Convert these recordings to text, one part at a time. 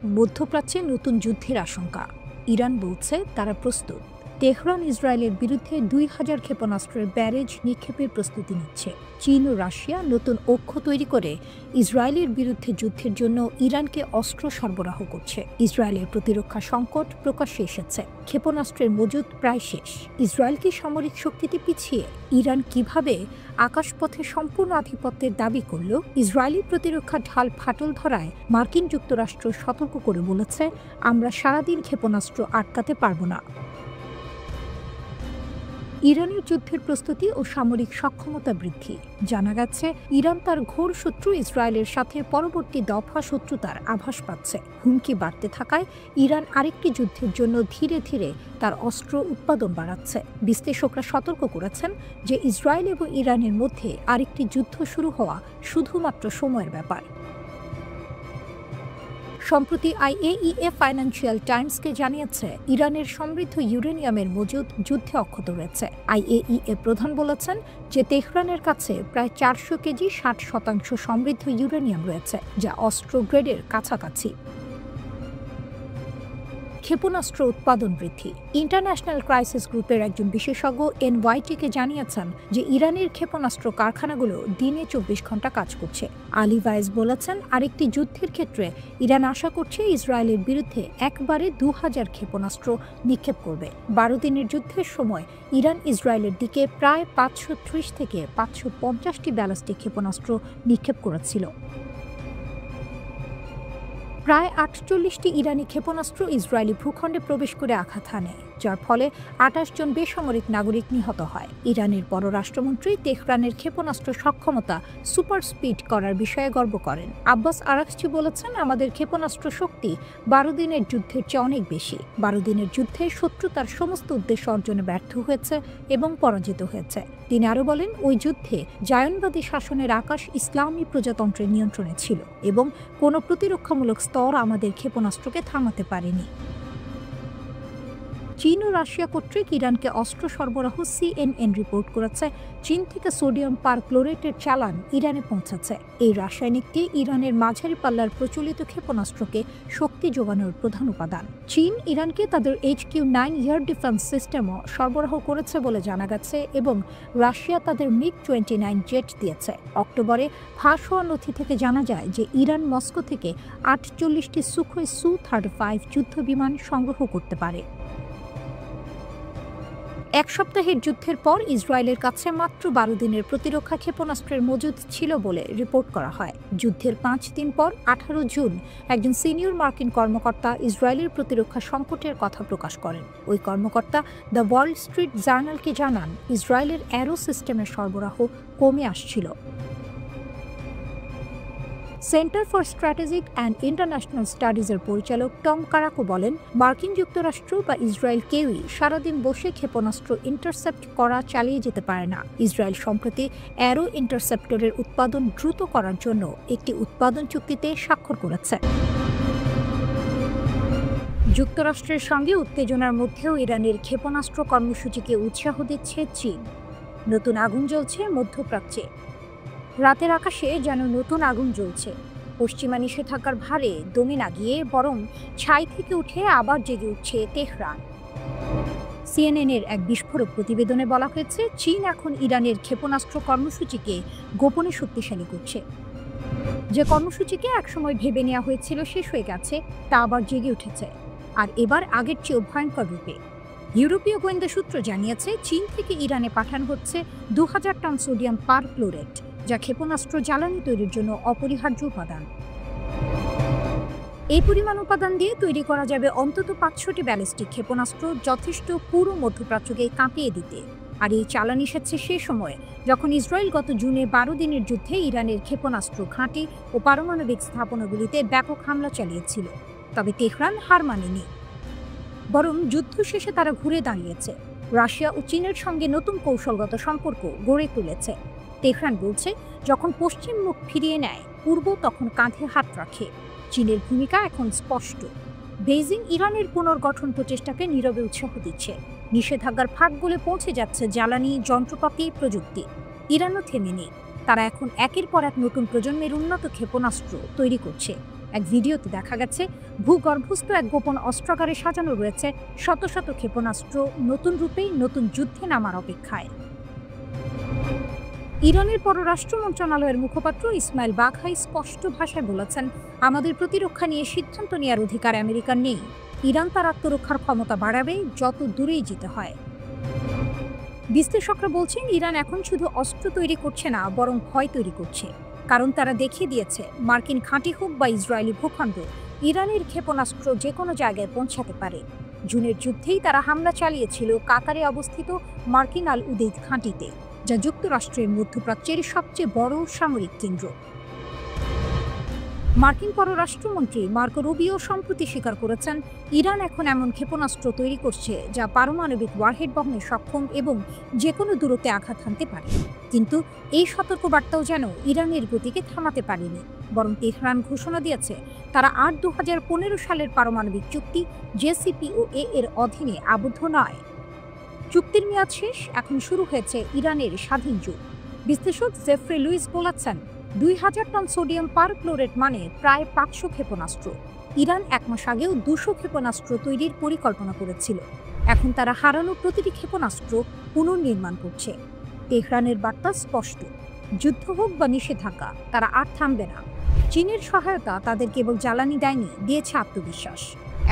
মধ্যপ্রাচ্যে নতুন যুদ্ধের আশঙ্কা। ইরান বলছে তারা প্রস্তুত। তেহরান ইসরায়েলের বিরুদ্ধে ২,০০০ ক্ষেপণাস্ত্রের ব্যারেজ নিক্ষেপের প্রস্তুতি নিচ্ছে। চীন ও রাশিয়া নতুন অক্ষ তৈরি করে ইসরায়েলের বিরুদ্ধে যুদ্ধের জন্য ইরানকে অস্ত্র সরবরাহ করছে। ইসরায়েলের প্রতিরক্ষা সংকট প্রকাশ্যে এসেছে। ক্ষেপণাস্ত্রের মজুদ প্রায় শেষ। ইসরায়েলকে সামরিক শক্তিতে পিছিয়ে ইরান কিভাবে আকাশপথে সম্পূর্ণ আধিপত্যের দাবি করল? ইসরায়েলি প্রতিরক্ষা ঢাল ফাটল ধরায় মার্কিন যুক্তরাষ্ট্র সতর্ক করে বলেছে, আমরা সারাদিন ক্ষেপণাস্ত্র আটকাতে পারব না। ইরানের যুদ্ধের প্রস্তুতি ও সামরিক সক্ষমতা বৃদ্ধি। জানা গেছে, ইরান তার ঘোর শত্রু ইসরায়েলের সাথে পরবর্তী দফা শত্রুতার আভাস পাচ্ছে। হুমকি বাড়তে থাকায় ইরান আরেকটি যুদ্ধের জন্য ধীরে ধীরে তার অস্ত্র উৎপাদন বাড়াচ্ছে। বিশ্লেষকরা সতর্ক করেছেন যে ইসরায়েল এবং ইরানের মধ্যে আরেকটি যুদ্ধ শুরু হওয়া শুধুমাত্র সময়ের ব্যাপার। সম্প্রতি IAEA ফাইন্যান্সিয়াল টাইমসকে জানিয়েছে, ইরানের সমৃদ্ধ ইউরেনিয়ামের মজুদ যুদ্ধে অক্ষত রয়েছে। IAEA প্রধান বলেছেন যে তেহরানের কাছে প্রায় 400 কেজি 60% সমৃদ্ধ ইউরেনিয়াম রয়েছে, যা অস্ত্র গ্রেডের কাছাকাছি। ক্ষেপণাস্ত্র উৎপাদন বৃদ্ধি। ইন্টারন্যাশনাল ক্রাইসিস গ্রুপের একজন বিশেষজ্ঞ NYT-কে জানিয়েছেন যে ইরানের ক্ষেপণাস্ত্র কারখানাগুলো দিনে 24 ঘন্টা কাজ করছে। আলী ভাইজ বলেছেন, আরেকটি যুদ্ধের ক্ষেত্রে ইরান আশা করছে ইসরায়েলের বিরুদ্ধে একবারে 2000 ক্ষেপণাস্ত্র নিক্ষেপ করবে। 12 দিনের যুদ্ধের সময় ইরান ইসরায়েলের দিকে প্রায় 530 থেকে 550টি ব্যালিস্টিক ক্ষেপণাস্ত্র নিক্ষেপ করেছিল। প্রায় 48টি ইরানি ক্ষেপণাস্ত্র ইসরায়েলি ভূখণ্ডে প্রবেশ করে আঘাত হানে, যার ফলে 28 জন বেসামরিক নাগরিক নিহত হয়। ইরানের পররাষ্ট্রমন্ত্রী তেহরানের ক্ষেপণাস্ত্র সক্ষমতা সুপার স্পিড করার বিষয়ে গর্ব করেন। আব্বাস আরাকচি বলেছেন, আমাদের ক্ষেপণাস্ত্র শক্তি 12 দিনের যুদ্ধের চেয়ে অনেক বেশি। 12 দিনের যুদ্ধে শত্রু তার সমস্ত উদ্দেশ্য অর্জনে ব্যর্থ হয়েছে এবং পরাজিত হয়েছে। তিনি আরও বলেন, ওই যুদ্ধে জায়নবাদী শাসনের আকাশ ইসলামী প্রজাতন্ত্রের নিয়ন্ত্রণে ছিল এবং কোনো প্রতিরক্ষামূলক স্তর আমাদের ক্ষেপণাস্ত্রকে থামাতে পারেনি। চীন ও রাশিয়া কর্তৃক ইরানকে অস্ত্র সরবরাহ। CNN রিপোর্ট করেছে, চীন থেকে সোডিয়াম পারক্লোরেটের চালান ইরানে পৌঁছেছে। এই রাসায়নিকটি ইরানের মাঝারি পাল্লার প্রচলিত ক্ষেপণাস্ত্রকে শক্তি যোগানোর প্রধান উপাদান। চীন ইরানকে তাদের HQ-9 এয়ার ডিফেন্স সিস্টেমও সরবরাহ করেছে বলে জানা গেছে এবং রাশিয়া তাদের MiG-29 জেট দিয়েছে। অক্টোবরে ফাঁস হওয়া নথি থেকে জানা যায় যে ইরান মস্কো থেকে 48টি সুখোই Su-35 যুদ্ধ বিমান সংগ্রহ করতে পারে। এক সপ্তাহের যুদ্ধের পর ইসরায়েলের কাছে মাত্র 12 দিনের প্রতিরক্ষা ক্ষেপণাস্ত্রের মজুদ ছিল বলে রিপোর্ট করা হয়। যুদ্ধের 5 দিন পর 18 জুন একজন সিনিয়র মার্কিন কর্মকর্তা ইসরায়েলের প্রতিরক্ষা সংকটের কথা প্রকাশ করেন। ওই কর্মকর্তা দ্য ওয়াল স্ট্রিট জার্নালকে জানান, ইসরায়েলের অ্যারো সিস্টেমের সরবরাহ কমে আসছিল। Center for strategic and international স্টাডিজের পরিচালক টম কারাকো বলেন, মার্কিন যুক্তরাষ্ট্র বা ইসরায়েল কেউই সারাদিন বসে ক্ষেপণাস্ত্র ইন্টারসেপ্ট করা চালিয়ে যেতে পারে না। ইসরায়েল সম্প্রতি অ্যারো ইন্টারসেপ্টরের উৎপাদন দ্রুত করার জন্য একটি উৎপাদন চুক্তিতে স্বাক্ষর করেছে। যুক্তরাষ্ট্রের সঙ্গে উত্তেজনার মধ্যেও ইরানের ক্ষেপণাস্ত্র কর্মসূচিকে উৎসাহ দিচ্ছে চীন। নতুন আগুন জ্বলছে মধ্যপ্রাচ্যে। রাতের আকাশে যেন নতুন আগুন জ্বলছে। পশ্চিমা নিষেধাজ্ঞার ভারে দমে না গিয়ে বরং ছাই থেকে উঠে আবার জেগে উঠছে তেহরান। CNN-এর এক বিস্ফোরক প্রতিবেদনে বলা হয়েছে, চীন এখন ইরানের ক্ষেপণাস্ত্র কর্মসূচিকে গোপনে শক্তিশালী করছে। যে কর্মসূচিকে একসময় ভেবে নেওয়া হয়েছিল শেষ হয়ে গেছে, তা আবার জেগে উঠেছে, আর এবার আগের চেয়েও ভয়ঙ্কর রূপে। ইউরোপীয় গোয়েন্দা সূত্র জানিয়েছে, চীন থেকে ইরানে পাঠানো হচ্ছে 2000 টন সোডিয়াম পারক্লোরেট, যা ক্ষেপণাস্ত্র জ্বালানি তৈরির জন্য অপরিহার্য উপাদান। এই পরিমাণ উপাদান দিয়ে তৈরি করা যাবে অন্তত 500টি ব্যালিস্টিক ক্ষেপণাস্ত্র, যথেষ্ট পুরো মধ্যপ্রাচ্যকে কাঁপিয়ে দিতে। আর এই চালান এসেছে সে সময়ে যখন ইসরায়েল গত জুনে 12 দিনের যুদ্ধে ইরানের ক্ষেপণাস্ত্র ঘাঁটি ও পারমাণবিক স্থাপনাগুলিতে ব্যাপক হামলা চালিয়েছিল। তবে তেহরান হার মানেনি, বরং যুদ্ধ শেষে তারা ঘুরে দাঁড়িয়েছে। রাশিয়া ও চীনের সঙ্গে নতুন কৌশলগত সম্পর্ক গড়ে তুলেছে। তেহরান বলছে, যখন পশ্চিম মুখ ফিরিয়ে নেয়, পূর্ব তখন কাঁধে হাত রাখে। চীনের ভূমিকা এখন স্পষ্ট। বেইজিং ইরানের পুনর্গঠন প্রচেষ্টাকে নীরবে উৎসাহ দিচ্ছে। নিষেধাজ্ঞার ফাঁক গলে পৌঁছে যাচ্ছে জ্বালানি, যন্ত্রপাতি, প্রযুক্তি। ইরানও থেমে নেই। তারা এখন একের পর এক নতুন প্রজন্মের উন্নত ক্ষেপণাস্ত্র তৈরি করছে। এক ভিডিওতে দেখা গেছে ভূগর্ভস্থ এক গোপন অস্ত্রাগারে সাজানো রয়েছে শত শত ক্ষেপণাস্ত্র, নতুন রূপেই নতুন যুদ্ধে নামার অপেক্ষায়। ইরানের পররাষ্ট্র মন্ত্রণালয়ের মুখপাত্র ইসমাইল বাঘাই স্পষ্ট ভাষায় বলেছেন, আমাদের প্রতিরক্ষা নিয়ে সিদ্ধান্ত নেওয়ার অধিকার আমেরিকার নেই। ইরান তার আত্মরক্ষার ক্ষমতা বাড়াবে যত দূরেই যেতে হয়। বিশ্লেষকরা বলছেন, ইরান এখন শুধু অস্ত্র তৈরি করছে না, বরং ভয় তৈরি করছে। কারণ তারা দেখিয়ে দিয়েছে, মার্কিন ঘাঁটি হোক বা ইসরায়েলি ভূখণ্ড, ইরানের ক্ষেপণাস্ত্র যে কোনো জায়গায় পৌঁছাতে পারে। জুনের যুদ্ধেই তারা হামলা চালিয়েছিল কাতারে অবস্থিত মার্কিন আল উদেইদ ঘাঁটিতে, যা যুক্তরাষ্ট্রের মধ্যপ্রাচ্যের সবচেয়ে বড় সামরিক কেন্দ্র। মার্কিন পররাষ্ট্রমন্ত্রী মার্কো রুবিও সম্প্রতি স্বীকার করেছেন, ইরান এখন এমন ক্ষেপণাস্ত্র তৈরি করছে যা পারমাণবিক ওয়ারহেড বহনে সক্ষম এবং যে কোনো দূরত্বে আঘাত হানতে পারে। কিন্তু এই সতর্কবার্তাও যেন ইরানের গতিকে থামাতে পারেনি, বরং তেহরান ঘোষণা দিয়েছে তারা আর 2015 সালের পারমাণবিক চুক্তি JCPOA এর অধীনে আবদ্ধ নয়। চুক্তির মেয়াদ শেষ, এখন শুরু হয়েছে ইরানের স্বাধীন যুগ। বিশ্লেষক জেফ্রে লুইস বলেছেন, 2000 টন সোডিয়াম পারক্লোরেট মানে প্রায় 500 ক্ষেপণাস্ত্র। ইরান 1 মাস আগেও 200 ক্ষেপণাস্ত্র তৈরির পরিকল্পনা করেছিল। এখন তারা হারানো প্রতিটি ক্ষেপণাস্ত্র পুনর্নির্মাণ করছে। তেহরানের বার্তা স্পষ্ট, যুদ্ধ হোক বা নিষেধাজ্ঞা, তারা আর থামবে না। চীনের সহায়তা তাদের কেবল জ্বালানি দেয়নি, দিয়েছে আত্মবিশ্বাস।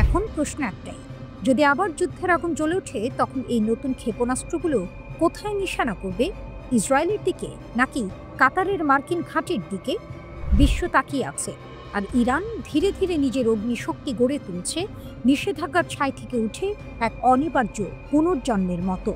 এখন প্রশ্ন একটাই, যদি আবার যুদ্ধের আগুন জ্বলে ওঠে, তখন এই নতুন ক্ষেপণাস্ত্রগুলো কোথায় নিশানা করবে? ইসরায়েলের দিকে নাকি কাতারের মার্কিন ঘাঁটির দিকে? বিশ্ব তাকিয়ে আছে, আর ইরান ধীরে ধীরে নিজের অগ্নিশক্তি গড়ে তুলছে, নিষেধাজ্ঞার ছাই থেকে উঠে এক অনিবার্য পুনর্জন্মের মতো।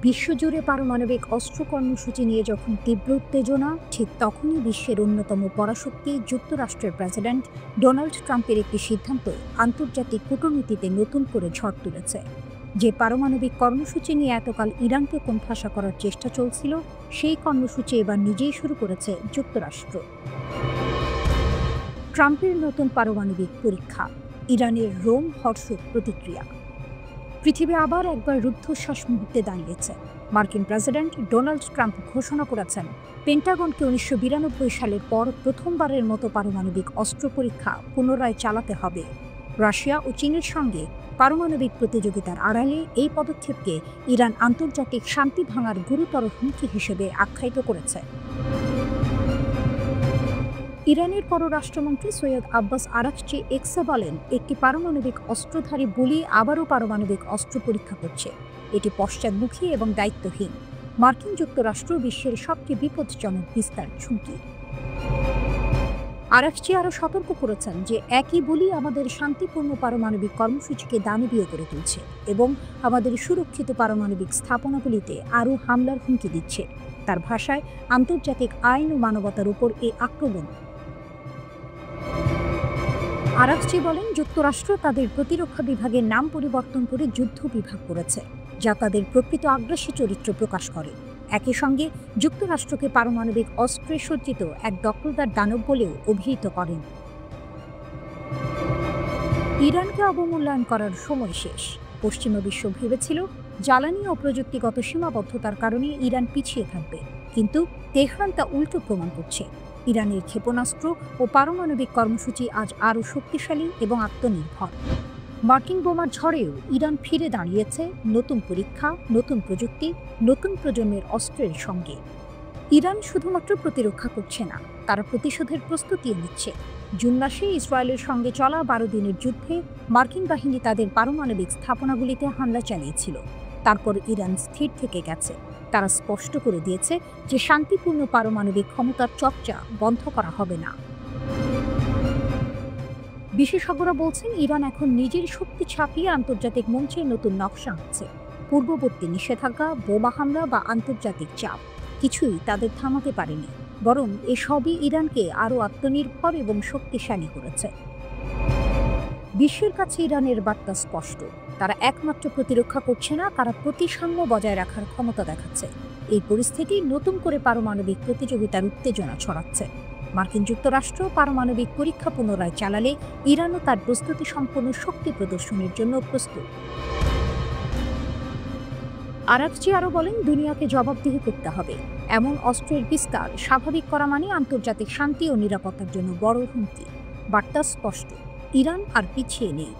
বিশ্বজুড়ে পারমাণবিক অস্ত্র কর্মসূচি নিয়ে যখন তীব্র উত্তেজনা, ঠিক তখনই বিশ্বের অন্যতম পরাশক্তি যুক্তরাষ্ট্রের প্রেসিডেন্ট ডোনাল্ড ট্রাম্পের একটি সিদ্ধান্ত আন্তর্জাতিক কূটনীতিতে নতুন করে ঝড় তুলেছে। যে পারমাণবিক কর্মসূচি নিয়ে এতকাল ইরানকে কোণঠাসা করার চেষ্টা চলছিল, সেই কর্মসূচি এবার নিজেই শুরু করেছে যুক্তরাষ্ট্র। ট্রাম্পের নতুন পারমাণবিক পরীক্ষা, ইরানের রোমহর্ষক প্রতিক্রিয়া। পৃথিবী আবার একবার রুদ্ধশ্বাস মুহূর্তে দাঁড়িয়েছে। মার্কিন প্রেসিডেন্ট ডোনাল্ড ট্রাম্প ঘোষণা করেছেন, পেন্টাগনকে 1992 সালের পর প্রথমবারের মতো পারমাণবিক অস্ত্র পরীক্ষা পুনরায় চালাতে হবে। রাশিয়া ও চীনের সঙ্গে পারমাণবিক প্রতিযোগিতার আড়ালে এই পদক্ষেপকে ইরান আন্তর্জাতিক শান্তি ভাঙার গুরুতর হুমকি হিসেবে আখ্যায়িত করেছে। ইরানের পররাষ্ট্রমন্ত্রী সৈয়দ আব্বাস আরাকচি এক্সে বলেন, একটি পারমাণবিক অস্ত্রধারী বুলি আবারও পারমাণবিক অস্ত্র পরীক্ষা করছে। এটি পশ্চাদমুখী এবং দায়িত্বহীন। মার্কিন যুক্তরাষ্ট্র বিশ্বের সবচেয়ে বিপজ্জনক বিস্তার ঝুঁকি। আরাকচি আরও সতর্ক করেছেন যে একই বুলি আমাদের শান্তিপূর্ণ পারমাণবিক কর্মসূচিকে দানবীয় করে তুলছে এবং আমাদের সুরক্ষিত পারমাণবিক স্থাপনাগুলিতে আরও হামলার হুমকি দিচ্ছে। তার ভাষায়, আন্তর্জাতিক আইন ও মানবতার উপর এই আক্রমণ আরাকচি বলেন, যুক্তরাষ্ট্র তাদের প্রতিরক্ষা বিভাগের নাম পরিবর্তন করে যুদ্ধ বিভাগ করেছে, যা তাদের প্রকৃত আগ্রাসী চরিত্র প্রকাশ করে। একই সঙ্গে যুক্তরাষ্ট্রকে পারমাণবিক অস্ত্রে সজ্জিত এক দখলদার দানব বলেও অভিহিত করেন। ইরানকে অবমূল্যায়ন করার সময় শেষ। পশ্চিমা বিশ্ব ভেবেছিল জ্বালানি ও প্রযুক্তিগত সীমাবদ্ধতার কারণে ইরান পিছিয়ে থাকবে, কিন্তু তেহরান তা উল্টো প্রমাণ করছে। ইরানের ক্ষেপণাস্ত্র ও পারমাণবিক কর্মসূচি আজ আরও শক্তিশালী এবং আত্মনির্ভর। মার্কিন বোমার ঝড়েও ইরান ফিরে দাঁড়িয়েছে নতুন পরীক্ষা, নতুন প্রযুক্তি, নতুন প্রজন্মের অস্ত্রের সঙ্গে। ইরান শুধুমাত্র প্রতিরক্ষা করছে না, তারা প্রতিশোধের প্রস্তুতিও নিচ্ছে। জুন মাসে ইসরায়েলের সঙ্গে চলা 12 দিনের যুদ্ধে মার্কিন বাহিনী তাদের পারমাণবিক স্থাপনাগুলিতে হামলা চালিয়েছিল। তারপর ইরান স্থির থেকে গেছে। তারা স্পষ্ট করে দিয়েছে যে শান্তিপূর্ণ পারমাণবিক ক্ষমতার চর্চা বন্ধ করা হবে না। বিশেষজ্ঞরা বলছেন, ইরান এখন নিজের শক্তি ছাপিয়ে আন্তর্জাতিক মঞ্চে নতুন নকশা আনছে। পূর্ববর্তী নিষেধাজ্ঞা, বোমা হামলা বা আন্তর্জাতিক চাপ কিছুই তাদের থামাতে পারেনি, বরং এসবই ইরানকে আরও আত্মনির্ভর এবং শক্তিশালী করেছে। বিশ্বের কাছে ইরানের বার্তা স্পষ্ট, তারা একমাত্র প্রতিরক্ষা করছে না, তারা প্রতিসাম্য বজায় রাখার ক্ষমতা দেখাচ্ছে। এই পরিস্থিতি নতুন করে পারমাণবিক প্রতিযোগিতার উত্তেজনা ছড়াচ্ছে। মার্কিন যুক্তরাষ্ট্র পারমাণবিক পরীক্ষা পুনরায় চালালে ইরানও তার প্রস্তুতি সম্পন্ন শক্তি প্রদর্শনের জন্য প্রস্তুত। আরাকচি আরও বলেন, দুনিয়াকে জবাবদিহি করতে হবে। এমন অস্ত্রের বিস্তার স্বাভাবিক করা মানে আন্তর্জাতিক শান্তি ও নিরাপত্তার জন্য বড় হুমকি। বার্তা স্পষ্ট, ইরান আর পিছিয়ে নেই।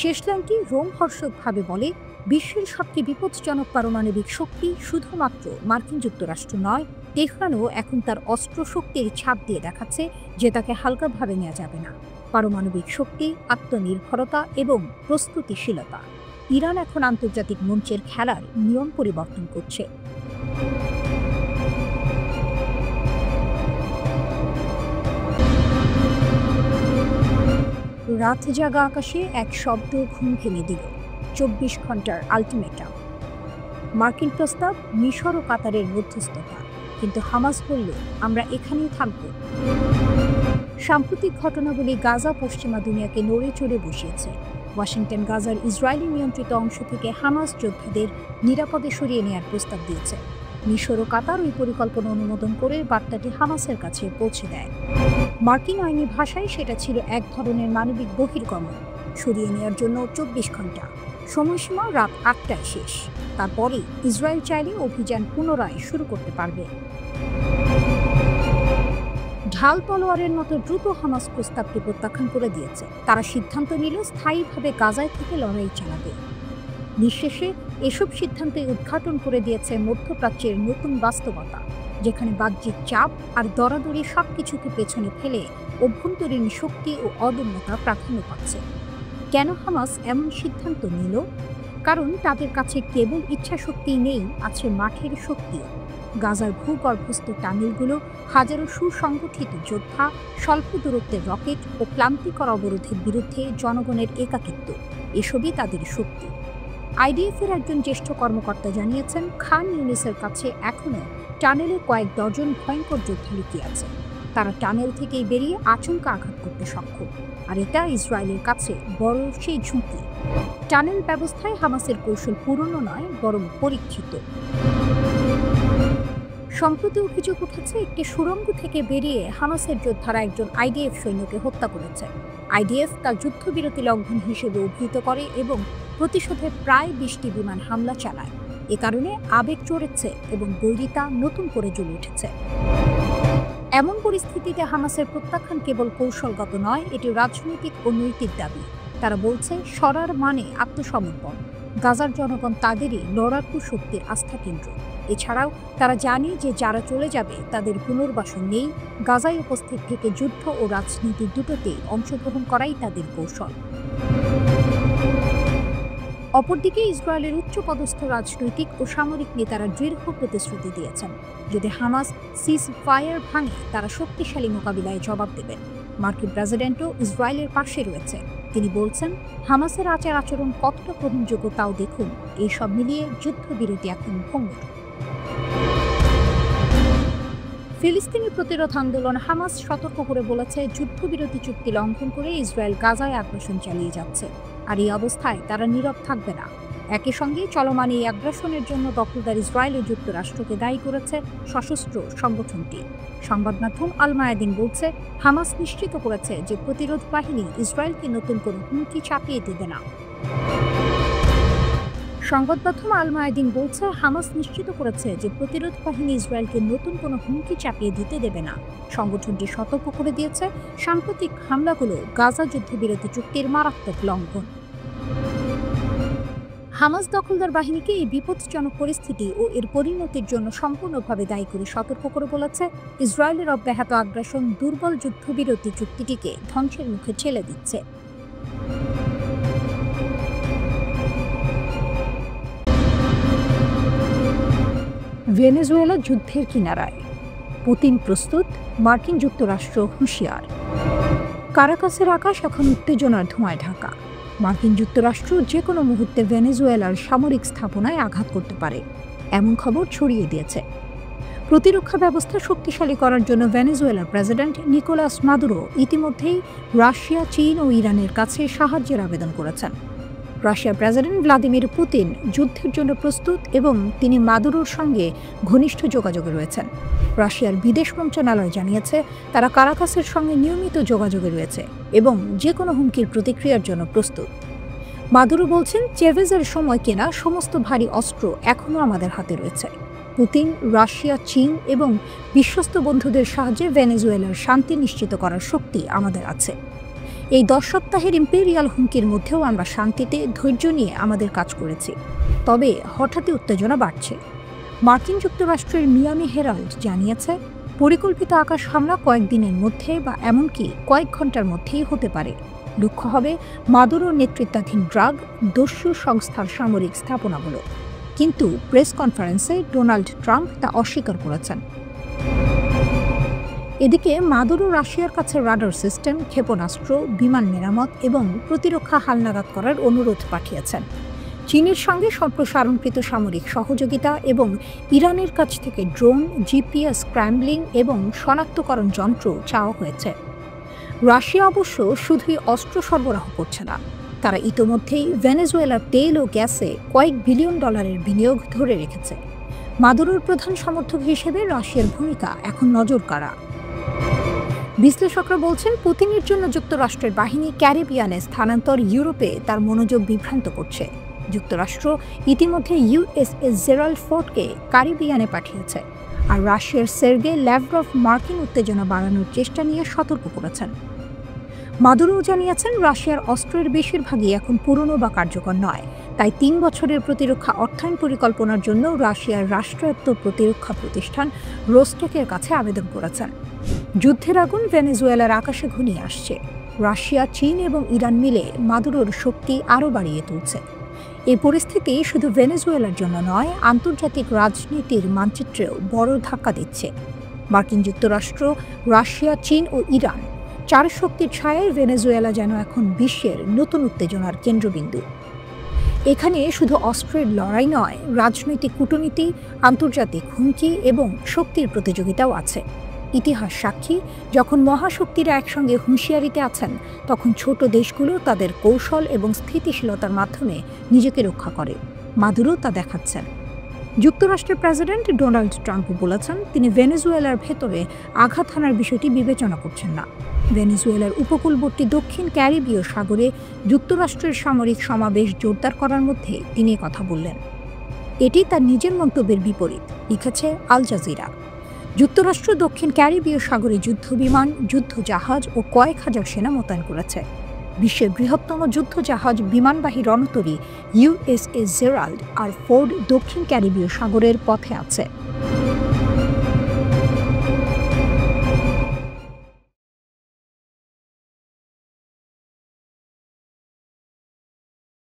শেষ লাইনটি রোমহর্ষকভাবে বলে, বিশ্বের সবচেয়ে বিপজ্জনক পারমাণবিক শক্তি শুধুমাত্র মার্কিন যুক্তরাষ্ট্র নয়, তেহরানও এখন তার অস্ত্র শক্তির ছাপ দিয়ে দেখাচ্ছে যে তাকে হালকাভাবে নেওয়া যাবে না। পারমাণবিক শক্তি, আত্মনির্ভরতা এবং প্রস্তুতিশীলতা, ইরান এখন আন্তর্জাতিক মঞ্চের খেলার নিয়ম পরিবর্তন করছে। রাত জাগা আকাশে এক শব্দ ঘুম ভেঙে দিল, 24 ঘন্টার আলটিমেটাম। মার্কিন প্রস্তাব, মিশর ও কাতারের মধ্যস্থতা, কিন্তু হামাস বলল, আমরা এখানেই থাকব। সাম্প্রতিক ঘটনাগুলি গাজা পশ্চিমা দুনিয়াকে নড়ে চড়ে বসিয়েছে। ওয়াশিংটন গাজার ইসরায়েলি নিয়ন্ত্রিত অংশ থেকে হামাস যোদ্ধাদের নিরাপদে সরিয়ে নেওয়ার প্রস্তাব দিয়েছে। মিশর ও কাতার ওই পরিকল্পনা অনুমোদন করে বার্তাটি হামাসের কাছে পৌঁছে দেয়। মার্কিন আইনি ভাষায় সেটা ছিল এক ধরনের মানবিক বহির্গমন। সরিয়ে নেওয়ার জন্য 24 ঘন্টা, সময়সীমা রাত 8টায় শেষ। তারপরে ইসরায়েল চাইলে অভিযান পুনরায় শুরু করতে পারবে। ঢাল তলোয়ারের মতো দ্রুত হামাস প্রস্তাবটি প্রত্যাখ্যান করে দিয়েছে। তারা সিদ্ধান্ত নিল স্থায়ীভাবে গাজায় থেকে লড়াই চালাবে। নিঃশেষে এসব সিদ্ধান্তই উদ্ঘাটন করে দিয়েছে মধ্যপ্রাচ্যের নতুন বাস্তবতা, যেখানে বাহ্যিক চাপ আর দরাদরি সবকিছুকে পেছনে ফেলে অভ্যন্তরীণ শক্তি ও অদম্যতা প্রাধান্য পাচ্ছে। কেন হামাস এমন সিদ্ধান্ত নিল? কারণ তাদের কাছে কেবল ইচ্ছাশক্তি নেই, আছে মাঠের শক্তিও। গাজার ভূগর্ভস্থ টানেলগুলো, হাজারো সুসংগঠিত যোদ্ধা, স্বল্প দূরত্বের রকেট ও ক্লান্তিকর অবরোধের বিরুদ্ধে জনগণের একাকিত্ব, এসবই তাদের শক্তি। আইডিএফের একজন জ্যেষ্ঠ কর্মকর্তা জানিয়েছেন, খান ইউনিসের কাছে এখনও টানেলে কয়েক ডজন ভয়ঙ্কর যোদ্ধা লুকিয়ে আছে। তারা টানেল থেকেই বেরিয়ে আচমকা আঘাত করতে সক্ষম, আর এটা ইসরায়েলের কাছে বড় সেই ঝুঁকি। টানেল ব্যবস্থায় হামাসের কৌশল পুরনো নয়, বরং পরীক্ষিত। সম্প্রতি অভিযোগ উঠেছে, একটি সুড়ঙ্গ থেকে বেরিয়ে হামাসের যোদ্ধারা একজন আইডিএফ সৈন্যকে হত্যা করেছে। আইডিএফ তার যুদ্ধবিরতি লঙ্ঘন হিসেবে অভিহিত করে এবং প্রতিশোধে প্রায় 20টি বিমান হামলা চালায়। এ কারণে আবেগ চড়েছে এবং বৈরিতা নতুন করে জ্বলে উঠেছে। এমন পরিস্থিতিতে হামাসের প্রত্যাখ্যান কেবল কৌশলগত নয়, এটি রাজনৈতিক ও নৈতিক দাবি। তারা বলছে, সরার মানে আত্মসমর্পণ। গাজার জনগণ তাদেরই লড়াকু শক্তির আস্থা কেন্দ্র। এছাড়াও তারা জানে যে যারা চলে যাবে তাদের পুনর্বাসন নেই। গাজায় উপস্থিত থেকে যুদ্ধ ও রাজনীতি দুটোতেই অংশগ্রহণ করাই তাদের কৌশল। অপরদিকে ইসরায়েলের উচ্চপদস্থ রাজনৈতিক ও সামরিক নেতারা দৃঢ় প্রতিশ্রুতি দিয়েছেন, যদি হামাস সিজ ফায়ার ভাঙে তারা শক্তিশালী মোকাবিলায় জবাব দেবেন। মার্কিন প্রেসিডেন্টও ইসরায়েলের পাশে রয়েছে। তিনি বলছেন, হামাসের আচার আচরণ কতটা গ্রহণযোগ্য তাও দেখুন। এই সব মিলিয়ে যুদ্ধবিরতি এখন ভঙ্গুর। ফিলিস্তিনি প্রতিরোধ আন্দোলন হামাস সতর্ক করে বলেছে, যুদ্ধবিরতি চুক্তি লঙ্ঘন করে ইসরায়েল গাজায় আগ্রাসন চালিয়ে যাচ্ছে, আর এই অবস্থায় তারা নীরব থাকবে না। একই সঙ্গে চলমান এই আগ্রাসনের জন্য দখলদার ইসরায়েলের যুক্তরাষ্ট্রকে দায়ী করেছে সশস্ত্র সংগঠনটি। সংবাদ মাধ্যম আল মায়াদিন বলছে, হামাস নিশ্চিত করেছে যে প্রতিরোধ বাহিনী ইসরায়েলকে নতুন কোনো হুমকি চাপিয়ে দেবে না। সংবাদ মাধ্যম আল মায়াদিন বলছে, হামাস নিশ্চিত করেছে যে প্রতিরোধ বাহিনী ইসরায়েলকে নতুন কোনো হুমকি চাপিয়ে দিতে দেবে না। সংগঠনটি সতর্ক করে দিয়েছে, সাম্প্রতিক হামলাগুলো গাজা যুদ্ধবিরতি চুক্তির মারাত্মক লঙ্ঘন। হামাস দখলদার বাহিনীকে এই বিপজ্জনক পরিস্থিতি ও এর পরিণতির জন্য সম্পূর্ণভাবে দায়ী করে সতর্ক করে বলেছে, ইসরায়েলের অব্যাহত আগ্রাসন দুর্বল যুদ্ধবিরতি চুক্তিটিকে ধ্বংসের মুখে ঠেলে দিচ্ছে। ভেনেজুয়েলা যুদ্ধের কিনারায়, পুতিন প্রস্তুত, মার্কিন যুক্তরাষ্ট্র হুঁশিয়ার। কারাকাসের আকাশ এখন উত্তেজনার ধোঁয়ায় ঢাকা। মার্কিন যুক্তরাষ্ট্র যে কোনো মুহূর্তে ভেনেজুয়েলার সামরিক স্থাপনায় আঘাত করতে পারে, এমন খবর ছড়িয়ে দিয়েছে। প্রতিরক্ষা ব্যবস্থা শক্তিশালী করার জন্য ভেনেজুয়েলার প্রেসিডেন্ট নিকোলাস মাদুরো ইতিমধ্যেই রাশিয়া, চীন ও ইরানের কাছে সাহায্যের আবেদন করেছেন। রাশিয়ার প্রেসিডেন্ট ভ্লাদিমির পুতিন যুদ্ধের জন্য প্রস্তুত এবং তিনি মাদুরোর সঙ্গে ঘনিষ্ঠ যোগাযোগে রয়েছেন। রাশিয়ার বিদেশ মন্ত্রণালয় জানিয়েছে, তারা কারাকাসের সঙ্গে নিয়মিত যোগাযোগে রয়েছে এবং যে কোনো হুমকির প্রতিক্রিয়ার জন্য প্রস্তুত। মাদুরো বলছেন, চেভেজের সময় কেনা সমস্ত ভারী অস্ত্র এখনও আমাদের হাতে রয়েছে। পুতিন, রাশিয়া, চীন এবং বিশ্বস্ত বন্ধুদের সাহায্যে ভেনেজুয়েলার শান্তি নিশ্চিত করার শক্তি আমাদের আছে। এই 10 সপ্তাহের ইম্পেরিয়াল হুমকির মধ্যেও আমরা শান্তিতে ধৈর্য নিয়ে আমাদের কাজ করেছি, তবে হঠাৎই উত্তেজনা বাড়ছে। মার্কিন যুক্তরাষ্ট্রের মিয়ামি হেরাল্ড জানিয়েছে, পরিকল্পিত আকাশ হামলা কয়েকদিনের মধ্যে বা এমনকি কয়েক ঘন্টার মধ্যেই হতে পারে। লক্ষ্য হবে মাদুরোর নেতৃত্বাধীন ড্রাগ দস্যু সংস্থার সামরিক স্থাপনাগুলো। কিন্তু প্রেস কনফারেন্সে ডোনাল্ড ট্রাম্প তা অস্বীকার করেছেন। এদিকে মাদুরো রাশিয়ার কাছে রাডার সিস্টেম, ক্ষেপণাস্ত্র, বিমান মেরামত এবং প্রতিরক্ষা হালনাগাদ করার অনুরোধ পাঠিয়েছেন। চীনের সঙ্গে সম্প্রসারণকৃত সামরিক সহযোগিতা এবং ইরানের কাছ থেকে ড্রোন, জিপিএস স্ক্র্যাম্বলিং এবং শনাক্তকরণ যন্ত্র চাওয়া হয়েছে। রাশিয়া অবশ্য শুধুই অস্ত্র সরবরাহ করছে না, তারা ইতোমধ্যেই ভেনেজুয়েলার তেল ও গ্যাসে কয়েক বিলিয়ন ডলারের বিনিয়োগ ধরে রেখেছে। মাদুরোর প্রধান সমর্থক হিসেবে রাশিয়ার ভূমিকা এখন নজরকাড়া। বিশ্লেষকরা বলছেন, পুতিনের জন্য যুক্তরাষ্ট্রের বাহিনী ক্যারিবিয়ানে স্থানান্তর ইউরোপে তার মনোযোগ বিভ্রান্ত করছে। যুক্তরাষ্ট্র ইতিমধ্যে ইউএসএস জেরাল্ড ফোর্ডকে ক্যারিবিয়ানে পাঠিয়েছে, আর রাশিয়ার সের্গে ল্যাভরভ মার্কিন উত্তেজনা বাড়ানোর চেষ্টা নিয়ে সতর্ক করেছেন। মাদুরো জানিয়েছেন, রাশিয়ার অস্ত্রের বেশিরভাগই এখন পুরনো বা কার্যকর নয়, তাই 3 বছরের প্রতিরক্ষা অর্থায়ন পরিকল্পনার জন্য রাশিয়ার রাষ্ট্রায়ত্ত প্রতিরক্ষা প্রতিষ্ঠান রোস্টেকের কাছে আবেদন করেছেন। যুদ্ধের আগুন ভেনেজুয়েলার আকাশে ঘনিয়ে আসছে। রাশিয়া, চীন এবং ইরান মিলে মাদুরোর শক্তি আরও বাড়িয়ে তুলছে। এই পরিস্থিতি শুধু ভেনেজুয়েলার জন্য নয়, আন্তর্জাতিক রাজনীতির মানচিত্রেও বড় ধাক্কা দিচ্ছে। মার্কিন যুক্তরাষ্ট্র, রাশিয়া, চীন ও ইরান 4 শক্তির ছায়ায় ভেনেজুয়েলা যেন এখন বিশ্বের নতুন উত্তেজনার কেন্দ্রবিন্দু। এখানে শুধু অস্ত্রের লড়াই নয়, রাজনৈতিক কূটনীতি, আন্তর্জাতিক হুমকি এবং শক্তির প্রতিযোগিতাও আছে। ইতিহাস সাক্ষী, যখন মহাশক্তিরা একসঙ্গে হুঁশিয়ারিতে আছেন, তখন ছোট দেশগুলো তাদের কৌশল এবং স্থিতিশীলতার মাধ্যমে নিজেকে রক্ষা করে। মাদুরো তা দেখাচ্ছেন। যুক্তরাষ্ট্রের প্রেসিডেন্ট ডোনাল্ড ট্রাম্প বলেছেন, তিনি ভেনেজুয়েলার ভেতরে আঘাত হানার বিষয়টি বিবেচনা করছেন না। ভেনেজুয়েলার উপকূলবর্তী দক্ষিণ ক্যারিবীয় সাগরে যুক্তরাষ্ট্রের সামরিক সমাবেশ জোরদার করার মধ্যে তিনি কথা বললেন। এটি তার নিজের মন্তব্যের বিপরীত, লিখেছে আল জাজিরা। যুক্তরাষ্ট্র দক্ষিণ ক্যারিবীয় সাগরে যুদ্ধবিমান, যুদ্ধজাহাজ ও কয়েক হাজার সেনা মোতায়েন করেছে। বিশ্বের বৃহত্তম যুদ্ধজাহাজ বিমানবাহী রণতরী ইউএসএস জেরাল্ড আর ফোর্ড দক্ষিণ ক্যারিবীয় সাগরের পথে আছে।